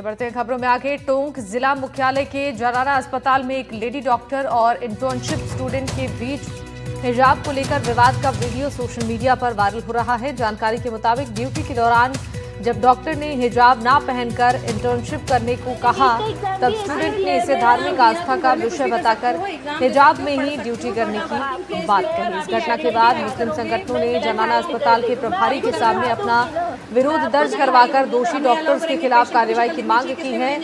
बढ़ते खबरों में आगे टोंक जिला मुख्यालय के जरारा अस्पताल में एक लेडी डॉक्टर और इंटर्नशिप स्टूडेंट के बीच हिजाब को लेकर विवाद का वीडियो सोशल मीडिया पर वायरल हो रहा है। जानकारी के मुताबिक ड्यूटी के दौरान जब डॉक्टर ने हिजाब ना पहनकर इंटर्नशिप करने को कहा, तब स्टूडेंट ने इसे धार्मिक आस्था का विषय बताकर हिजाब में ही ड्यूटी करने की बात कही। इस घटना के बाद मुस्लिम संगठनों ने जरारा अस्पताल के प्रभारी के सामने अपना विरोध दर्ज करवाकर दोषी डॉक्टर्स के खिलाफ कार्रवाई की मांग की है।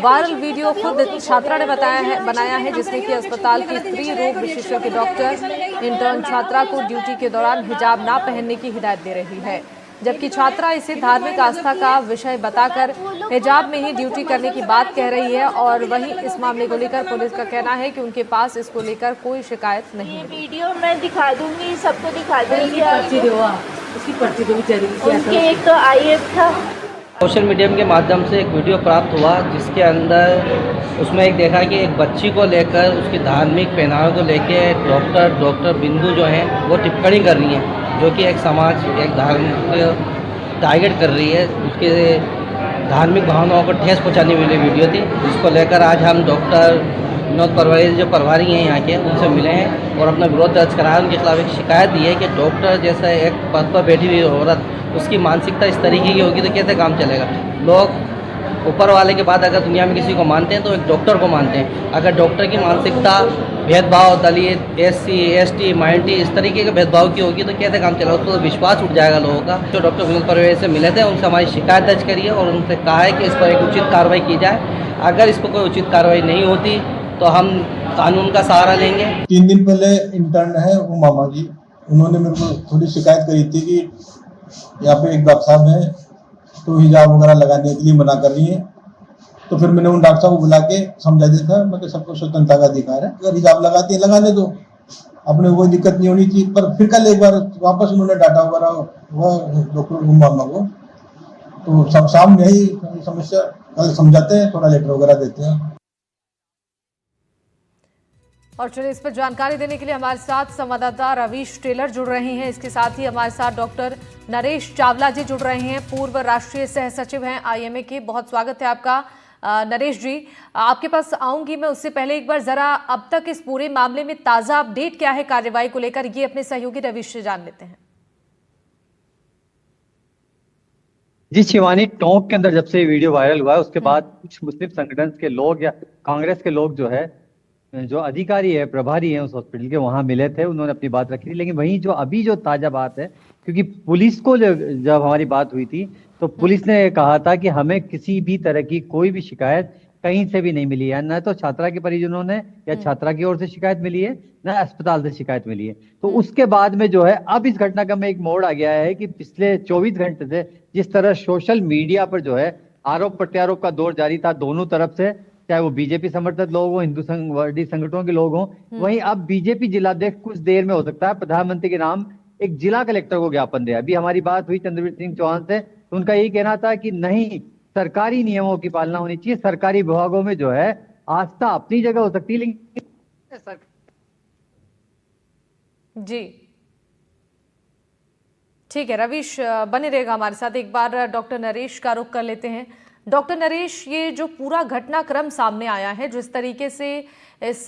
वायरल वीडियो खुद छात्रा ने बनाया है, जिसमें कि अस्पताल की स्त्री रोग विशेषज्ञ डॉक्टर इंटर्न छात्रा को ड्यूटी के दौरान हिजाब ना पहनने की हिदायत दे रही है, जबकि छात्रा इसे धार्मिक आस्था का विषय बताकर हिजाब में ही ड्यूटी करने की बात कह रही है। और वहीं इस मामले को लेकर पुलिस का कहना है कि उनके पास इसको लेकर कोई शिकायत नहीं है। वीडियो मैं दिखा दूंगी, सबको दिखा दूंगी। उसकी पर्ची दो बेचारी की। उनके एक तो आईएफ था। सोशल मीडिया के माध्यम से एक वीडियो प्राप्त हुआ, जिसके अंदर उसमें एक देखा कि एक बच्ची को लेकर उसकी धार्मिक पहनावे को लेके डॉक्टर बिंदु जो हैं वो टिप्पणी कर रही हैं, जो कि एक समाज एक धर्म को टारगेट कर रही है, उसके धार्मिक भावनाओं को ठेस पहुंचाने वाली वीडियो थी। जिसको लेकर आज हम डॉक्टर विनोद परवारी जो प्रभारी हैं यहाँ के, उनसे मिले हैं और अपना विरोध दर्ज कराया। उनके खिलाफ एक शिकायत दी है कि डॉक्टर जैसा एक पद पर बैठी हुई औरत, उसकी मानसिकता इस तरीके की होगी तो कैसे काम चलेगा। लोग ऊपर वाले के बाद अगर दुनिया में किसी को मानते हैं तो एक डॉक्टर को मानते हैं। अगर डॉक्टर की मानसिकता भेदभाव, दलित, SC ST माइनॉरिटी इस तरीके के भेदभाव की होगी तो कैसे काम चलेगा, उसको तो विश्वास उठ जाएगा लोगों का। जो डॉक्टर विनोद परवेज से मिले थे, उनसे हमारी शिकायत दर्ज करी है और उनसे कहा है कि इस पर एक उचित कार्रवाई की जाए। अगर इस पर कोई उचित कार्रवाई नहीं होती तो हम कानून का सहारा लेंगे। 3 दिन पहले इंटर्न है वो मामा जी, उन्होंने मेरे को थोड़ी शिकायत करी थी कि यहाँ पे एक डॉक्टर साहब है तो हिजाब वगैरह लगाने के लिए मना कर रही है। तो फिर मैंने उन डॉक्टर साहब को बुला के समझा दिया था, मतलब सबको स्वतंत्रता का अधिकार है, अगर हिजाब लगाती है लगाने दो, अपने कोई दिक्कत नहीं होनी चाहिए। पर फिर कल एक बार वापस उन्होंने डाटा वगैरह हुआ डॉक्टर मामा को, तो सब सामने ही समस्या कल समझाते हैं, थोड़ा लेटर वगैरह देते हैं। और चलिए इस पर जानकारी देने के लिए हमारे साथ संवाददाता रवीश टेलर जुड़ रहे हैं। इसके साथ ही हमारे साथ डॉक्टर नरेश चावला जी जुड़ रहे हैं, पूर्व राष्ट्रीय सह सचिव हैं IMA के। बहुत स्वागत है आपका नरेश जी। आपके पास आऊंगी मैं, उससे पहले एक बार जरा अब तक इस पूरे मामले में ताजा अपडेट क्या है कार्रवाई को लेकर, ये अपने सहयोगी रवीश से जान लेते हैं। जी शिवानी, टोंक के अंदर जब से वीडियो वायरल हुआ है उसके बाद कुछ मुस्लिम संगठन के लोग या कांग्रेस के लोग जो अधिकारी है, प्रभारी है उस हॉस्पिटल के, वहां मिले थे, उन्होंने अपनी बात रखी थी। लेकिन वहीं जो ताजा बात है, क्योंकि पुलिस को जब हमारी बात हुई थी तो पुलिस ने कहा था कि हमें किसी भी तरह की कोई भी शिकायत कहीं से भी नहीं मिली है, न तो छात्रा के परिजनों ने या छात्रा की ओर से शिकायत मिली है, न अस्पताल से शिकायत मिली है। तो उसके बाद में जो है अब इस घटना का में एक मोड़ आ गया है कि पिछले 24 घंटे से जिस तरह सोशल मीडिया पर जो है आरोप प्रत्यारोप का दौर जारी था दोनों तरफ से, चाहे वो बीजेपी समर्थक लोग हों, हिंदू संघवादी संगठनों के लोग हों, वहीं अब बीजेपी जिलाध्यक्ष कुछ देर में हो सकता है प्रधानमंत्री के नाम एक जिला कलेक्टर को ज्ञापन दे। अभी हमारी बात हुई चंद्रवीर सिंह चौहान से, तो उनका यही कहना था कि नहीं, सरकारी नियमों की पालना होनी चाहिए, सरकारी विभागों में जो है आस्था अपनी जगह हो सकती है लेकिन जी ठीक है रवीश, बने रहेगा हमारे साथ। एक बार डॉक्टर नरेश का रुख कर लेते हैं। डॉक्टर नरेश, ये जो पूरा घटनाक्रम सामने आया है, जिस तरीके से इस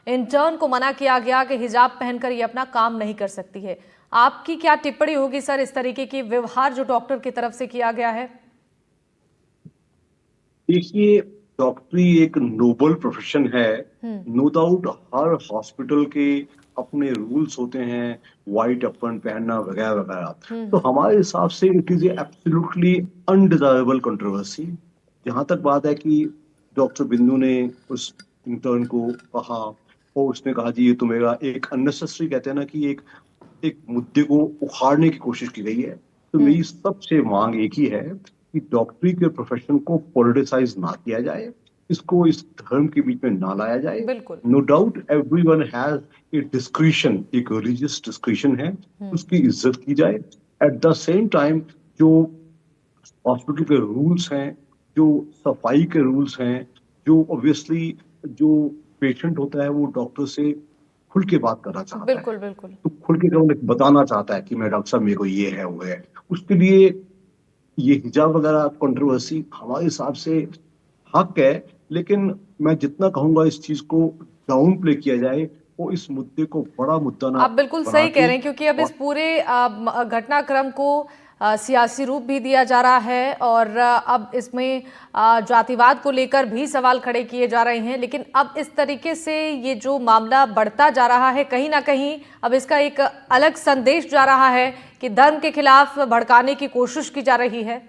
इंटर्न को मना किया गया कि हिजाब पहनकर ये अपना काम नहीं कर सकती है, आपकी क्या टिप्पणी होगी सर इस तरीके की व्यवहार जो डॉक्टर की तरफ से किया गया है? देखिए, डॉक्टरी एक नोबल प्रोफेशन है। नो डाउट हर हॉस्पिटल के अपने रूल्स होते हैं, व्हाइट अपन पहनना वगैरह वगैरह। तो हमारे हिसाब से it is absolutely undesirable controversy. जहां तक बात है कि डॉक्टर बिंदु ने उस इंटर्न को कहा और उसने कहा जी ये तो मेरा एक अननेसेसरी, कहते हैं ना कि एक मुद्दे को उखाड़ने की कोशिश की गई है। तो मेरी सबसे मांग एक ही है कि डॉक्टरी के प्रोफेशन को पॉलिटिसाइज ना किया जाए, इसको इस धर्म के बीच में ना लाया जाए। No doubt everyone has a discretion, एक रिलीजियस डिस्क्रिशन है, उसकी इज्जत की जाए। एट द सेम टाइम जो हॉस्पिटल के रूल्स हैं, जो सफाई के रूल्स हैं, जो ऑब्वियसली जो पेशेंट होता है वो डॉक्टर से खुल के बात करना चाहता बिल्कुल है, बिल्कुल तो खुल के बताना चाहता है कि मैं डॉक्टर साहब मेरे को ये है वो है, उसके लिए ये हिजाब वगैरह कंट्रोवर्सी हमारे हिसाब से हक है, लेकिन मैं जितना कहूंगा इस चीज को डाउन प्ले किया जाए, वो इस मुद्दे को बड़ा मुद्दा ना आप बिल्कुल बना सही कह के, रहे हैं, क्योंकि अब इस पूरे घटनाक्रम को सियासी रूप भी दिया जा रहा है और अब इसमें जातिवाद को लेकर भी सवाल खड़े किए जा रहे हैं। लेकिन अब इस तरीके से ये जो मामला बढ़ता जा रहा है, कहीं ना कहीं अब इसका एक अलग संदेश जा रहा है कि धर्म के खिलाफ भड़काने की कोशिश की जा रही है।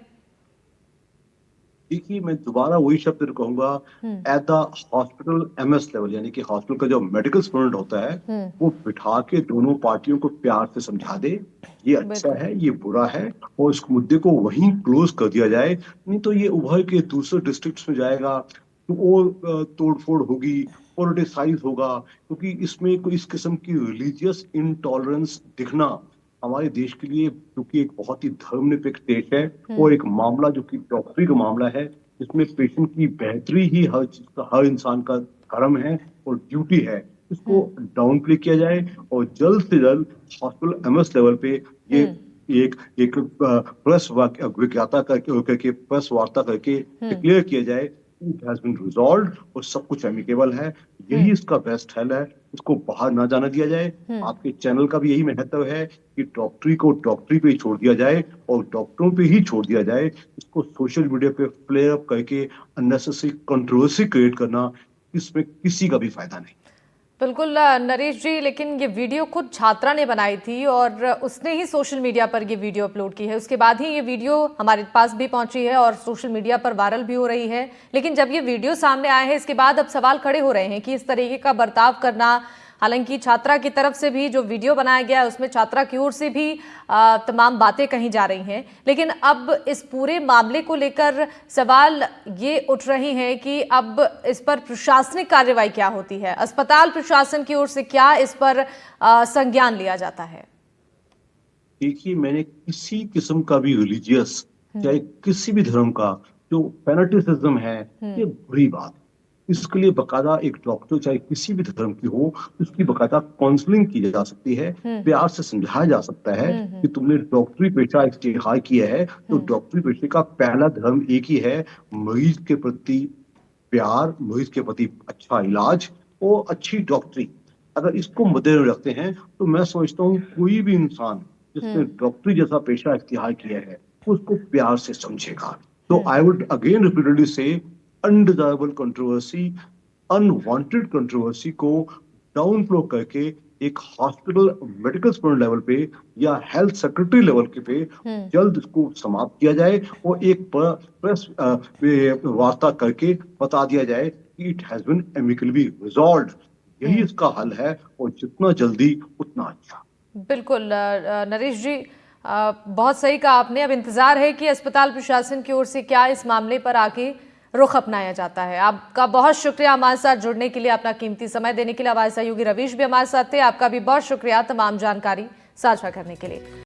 देखिए मैं दोबारा वही शब्द कहूंगा, at the hospital MS level, यानी कि हॉस्पिटल का जो मेडिकल स्टूडेंट होता है वो बिठा के दोनों पार्टियों को प्यार से समझा दे, ये अच्छा है ये बुरा है, और इस मुद्दे को वहीं क्लोज कर दिया जाए। नहीं तो ये उभर के दूसरे डिस्ट्रिक्ट्स में जाएगा तो वो तोड़फोड़ होगी, पोलिटिसाइज होगा, क्योंकि इसमें कोई इस किस्म की रिलीजियस इंटॉलरेंस दिखना हमारे देश के लिए, क्योंकि एक बहुत ही धर्मनिरपेक्ष देश है, और एक मामला जो कि डॉक्टरी का मामला है, जिसमें पेशेंट की बेहतरी ही हर चीज का, हर इंसान का धर्म है और ड्यूटी है, इसको डाउन प्ले किया जाए और जल्द से जल्द हॉस्पिटल एमएस लेवल पे ये एक प्रेस विज्ञाता करके प्रेस वार्ता करके डिक्लेयर किया जाए इट हैज बीन रिजॉल्व्ड और सब कुछ एमिकेबल है। यही इसका बेस्ट हल है, इसको बाहर ना जाने दिया जाए। आपके चैनल का भी यही महत्व है कि डॉक्टरी को डॉक्टरी पे ही छोड़ दिया जाए और डॉक्टरों पे ही छोड़ दिया जाए। इसको सोशल मीडिया पे फ्लेयर अप करके अननेसेसरी कंट्रोवर्सी क्रिएट करना, इसमें किसी का भी फायदा नहीं। बिल्कुल नरेश जी, लेकिन ये वीडियो खुद छात्रा ने बनाई थी और उसने ही सोशल मीडिया पर ये वीडियो अपलोड की है। उसके बाद ही ये वीडियो हमारे पास भी पहुंची है और सोशल मीडिया पर वायरल भी हो रही है। लेकिन जब ये वीडियो सामने आए हैं, इसके बाद अब सवाल खड़े हो रहे हैं कि इस तरीके का बर्ताव करना, हालांकि छात्रा की तरफ से भी जो वीडियो बनाया गया है उसमें छात्रा की ओर से भी तमाम बातें कही जा रही हैं, लेकिन अब इस पूरे मामले को लेकर सवाल ये उठ रहे हैं कि अब इस पर प्रशासनिक कार्रवाई क्या होती है, अस्पताल प्रशासन की ओर से क्या इस पर संज्ञान लिया जाता है। देखिए मैंने किसी किस्म का भी रिलीजियस, चाहे किसी भी धर्म का जो फैनेटिसिज्म है, ये बुरी बात है। इसके लिए बकायदा एक डॉक्टर, चाहे किसी भी धर्म की हो, उसकी बकायदा काउंसलिंग की जा सकती है, प्यार से समझाया जा सकता है कि तुमने डॉक्टरी पेशा इख्तियार किया है तो डॉक्टरी पेशे का पहला धर्म एक ही है, मरीज के प्रति प्यार, मरीज के प्रति अच्छा इलाज और अच्छी डॉक्टरी। अगर इसको मद्देनजर रखते हैं तो मैं समझता हूँ कोई भी इंसान जिसने डॉक्टरी जैसा पेशा इख्तियार किया है उसको प्यार से समझेगा। तो आई वुड अगेन रिपीटेडली से अनडिजायरेबल कंट्रोवर्सी, अनवांटेड कंट्रोवर्सी को डाउन फ्लो करके एक हॉस्पिटल मेडिकल स्टूडेंट लेवल पे या हेल्थ सेक्रेटरी लेवल के पे जल्द इसको समाप्त किया जाए और एक प्रेस वार्ता करके बता दिया जाए कि इट हैज बीन एमिकली रिजॉल्व्ड। यही इसका हल है और जितना जल्दी उतना अच्छा। बिल्कुल नरेश जी, बहुत सही कहा आपने। अब इंतजार है कि अस्पताल प्रशासन की ओर से क्या इस मामले पर आगे रुख अपनाया जाता है। आपका बहुत शुक्रिया हमारे साथ जुड़ने के लिए, अपना कीमती समय देने के लिए। हमारे सहयोगी रवीश भी हमारे साथ थे, आपका भी बहुत शुक्रिया तमाम जानकारी साझा करने के लिए।